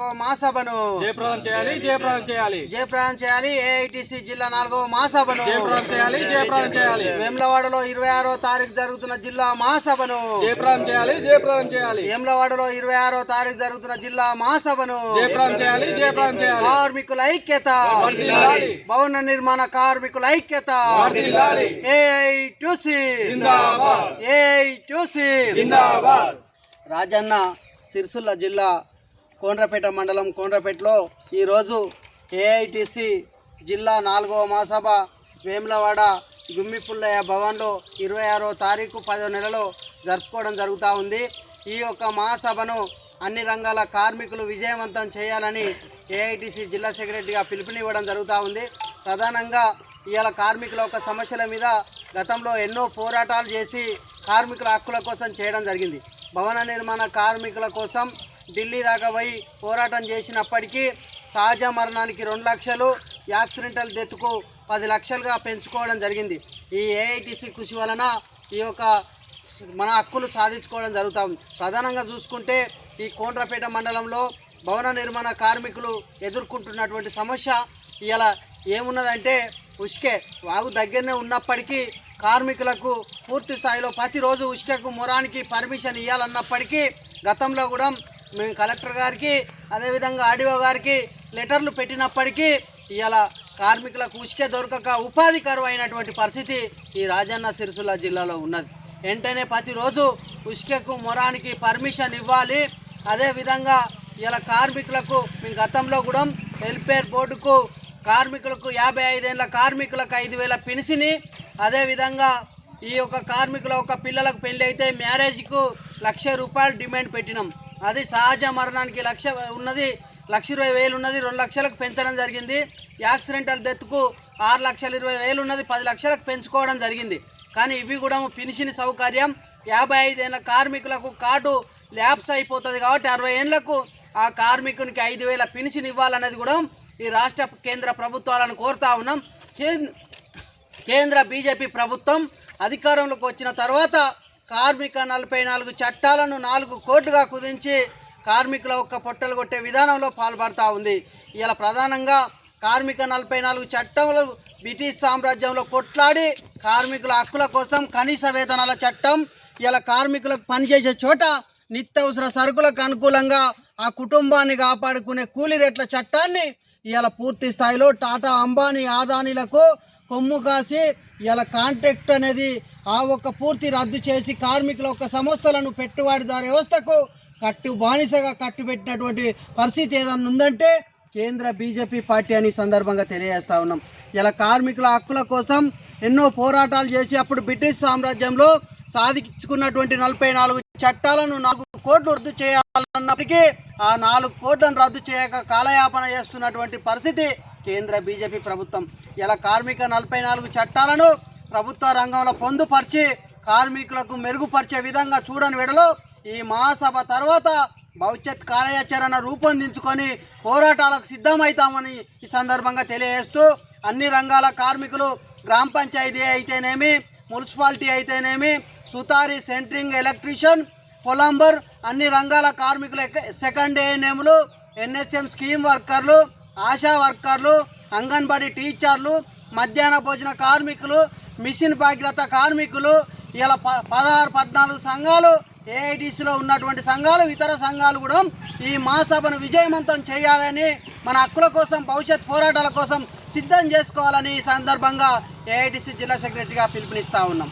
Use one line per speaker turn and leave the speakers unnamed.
మహాసభను
జయప్రదం
చేయాలి. ఏఐటీసీ జిల్లా 4వ మహాసభను
జయప్రదం చేయాలి.
వేములవాడలో 26వ తారీఖు జరుగుతున్న జిల్లా మహాసభను
జయప్రదం చేయాలి.
వేములవాడలో 26వ తారీఖు జరుగుతున్న జిల్లా మహాసభను
జయప్రదం చేయాలి.
కార్మికుల ఐక్యత, భవన నిర్మాణ కార్మికుల ఐక్యత, ఏఐటీసీ
జిందాబాద్.
రాజన్న సిరిసిల్ల జిల్లా కోనరాపేట మండలం కోనరాపేటలో ఈరోజు ఏఐటీసీ జిల్లా 4వ మహాసభ వేములవాడ గుమ్మిపుల్లయ్య భవన్లో 26వ తారీఖు 10వ నెలలో జరుపుకోవడం జరుగుతూ ఉంది. ఈ యొక్క మహాసభను అన్ని రంగాల కార్మికులు విజయవంతం చేయాలని ఏఐటీసీ జిల్లా సెక్రటరీగా పిలుపునివ్వడం జరుగుతూ ఉంది. ప్రధానంగా ఇవాళ కార్మికుల యొక్క సమస్యల మీద గతంలో ఎన్నో పోరాటాలు చేసి కార్మికుల హక్కుల కోసం చేయడం జరిగింది. భవన నిర్మాణ కార్మికుల కోసం ఢిల్లీ దాకా పోయి పోరాటం చేసినప్పటికీ సహజ మరణానికి 2 లక్షలు, యాక్సిడెంటల్ డెత్కు 10 లక్షలుగా పెంచుకోవడం జరిగింది. ఈ ఏఐటీసీ కృషి వలన ఈ యొక్క మన హక్కులు సాధించుకోవడం జరుగుతుంది. ప్రధానంగా చూసుకుంటే ఈ కోనరాపేట మండలంలో భవన నిర్మాణ కార్మికులు ఎదుర్కొంటున్నటువంటి సమస్య ఇవాళ ఏమున్నదంటే ఉష్కే వాగు దగ్గరనే ఉన్నప్పటికీ కార్మికులకు పూర్తి స్థాయిలో ప్రతిరోజు ఉష్కెకు మొరానికి పర్మిషన్ ఇవ్వాలన్నప్పటికీ గతంలో కూడా మేము కలెక్టర్ గారికి అదేవిధంగా ఆర్డీఓ గారికి లెటర్లు పెట్టినప్పటికీ ఇవాళ కార్మికులకు ఉష్కే దొరకక ఉపాధి కరువు అయినటువంటి పరిస్థితి ఈ రాజన్న సిరిసిల్ల జిల్లాలో ఉన్నది. వెంటనే ప్రతిరోజు ఉష్కెకు మొరానికి పర్మిషన్ ఇవ్వాలి. అదేవిధంగా ఇలా కార్మికులకు మేము గతంలో కూడా వెల్ఫేర్ బోర్డుకు కార్మికులకు 55 ఏళ్ళ కార్మికులకు 5,000 పెన్షన్ని, అదేవిధంగా ఈ యొక్క కార్మికుల యొక్క పిల్లలకు పెళ్ళి అయితే మ్యారేజ్కు ₹1,00,000 డిమాండ్ పెట్టినాం. అది సహజ మరణానికి 1,00,000 ఉన్నది, 1,20,000 ఉన్నది, 2 లక్షలకు పెంచడం జరిగింది. యాక్సిడెంటల్ డెత్కు 6,20,000 ఉన్నది, 10 లక్షలకు పెంచుకోవడం జరిగింది. కానీ ఇవి కూడా పెన్షన్ సౌకర్యం 55 ఏళ్ళ కార్మికులకు కార్డు ల్యాప్స్ అయిపోతుంది కాబట్టి 60 ఏళ్లకు ఆ కార్మికునికి 5,000 పెన్షన్ ఇవ్వాలనేది కూడా ఈ రాష్ట్ర కేంద్ర ప్రభుత్వాలను కోరుతా ఉన్నాం. కేంద్ర బీజేపీ ప్రభుత్వం అధికారంలోకి వచ్చిన తర్వాత కార్మిక 44 చట్టాలను 4 కోట్లుగా కుదించి కార్మికుల ఒక్క పొట్టలు కొట్టే విధానంలో పాల్పడుతూ ఉంది. ఇలా ప్రధానంగా కార్మిక 44 చట్టంలో బ్రిటిష్ సామ్రాజ్యంలో కొట్లాడి కార్మికుల హక్కుల కోసం కనీస వేతనాల చట్టం, ఇలా కార్మికులకు పనిచేసే చోట నిత్యావసర సరుకులకు అనుకూలంగా ఆ కుటుంబాన్ని కాపాడుకునే కూలీ రేట్ల చట్టాన్ని ఇలా పూర్తి స్థాయిలో టాటా, అంబానీ, ఆదానీలకు కొమ్ము కాసి ఇలా కాంట్రాక్ట్ అనేది ఆ ఒక్క పూర్తి రద్దు చేసి కార్మికుల యొక్క సంస్థలను పెట్టుబడిదారు వ్యవస్థకు బానిసగా కట్టుబెట్టినటువంటి పరిస్థితి ఏదన్నా ఉందంటే కేంద్ర బీజేపీ పార్టీ అని సందర్భంగా తెలియజేస్తా ఉన్నాం. ఇలా కార్మికుల హక్కుల కోసం ఎన్నో పోరాటాలు చేసి అప్పుడు బ్రిటిష్ సామ్రాజ్యంలో సాధించుకున్నటువంటి 44 చట్టాలను 4 కోట్లు రద్దు చేయాలన్నప్పటికీ ఆ 4 కోట్లను రద్దు చేయక కాలయాపన చేస్తున్నటువంటి పరిస్థితి కేంద్ర బీజేపీ ప్రభుత్వం. ఇలా కార్మిక 44 చట్టాలను ప్రభుత్వ రంగంలో పొందుపరిచి కార్మికులకు మెరుగుపరిచే విధంగా చూడని వెడలో ఈ మహాసభ తర్వాత భవిష్యత్ కార్యాచరణ రూపొందించుకొని పోరాటాలకు సిద్ధమవుతామని ఈ సందర్భంగా తెలియజేస్తూ అన్ని రంగాల కార్మికులు గ్రామ పంచాయతీ అయితేనేమి, మున్సిపాలిటీ అయితేనేమి, సుతారీ, సెంట్రింగ్, ఎలక్ట్రీషియన్, పొలంబర్ అన్ని రంగాల కార్మికులు, సెకండ్ ఏఎన్ఎంలు, ఎన్ఎస్ఎం స్కీమ్ వర్కర్లు, ఆశా వర్కర్లు, అంగన్వాడీ టీచర్లు, మధ్యాహ్న భోజన కార్మికులు, మిషన్ భాగీరథ కార్మికులు, ఇలా 16-14 సంఘాలు ఏఐటీసీలో ఉన్నటువంటి సంఘాలు, ఇతర సంఘాలు కూడా ఈ మహాసభను విజయవంతం చేయాలని, మన హక్కుల కోసం భవిష్యత్ పోరాటాల కోసం సిద్ధం చేసుకోవాలని ఈ సందర్భంగా ఏఐటీసీ జిల్లా సెక్రటరీగా పిలుపునిస్తూ ఉన్నాం.